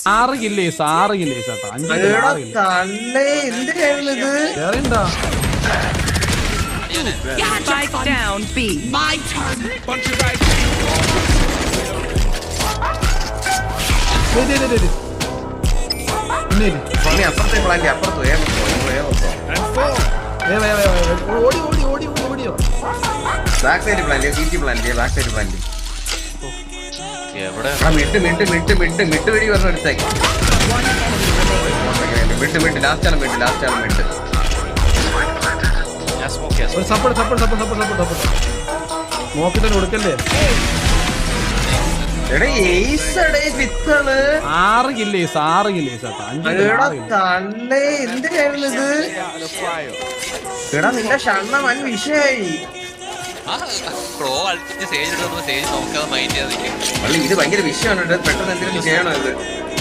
6 കില്ലേസ് 6 കില്ലേസ് കേട്ടോ 5 തള്ളേ എന്തിനായിരുന്നു ഇത്? വേറെയുണ്ടോ? Spike down B. My turn. നീ അപ്പുറത്തെ പ്ലാന്റ് അപ്പുറത്ത് back side plant city plant back side plant മിട്ട് വെടി പറഞ്ഞ എടുത്തേക്ക് മിട്ട് ലാസ്റ്റ് മിട്ട് നോക്കിട്ട് കൊടുക്കല്ലേ? 6 കില്ലേസ് 6 കില്ലേസ് കേട്ടോ തള്ളേ എന്തിനായിരുന്നു ഇത്? എടാ നിന്റെ ഷണ്ണ വൻ വിഷയായി. ഇത് ഭയങ്കര വിഷയമാണ്. പെട്ടെന്ന് എന്തെങ്കിലും ചെയ്യണോ ഇത്?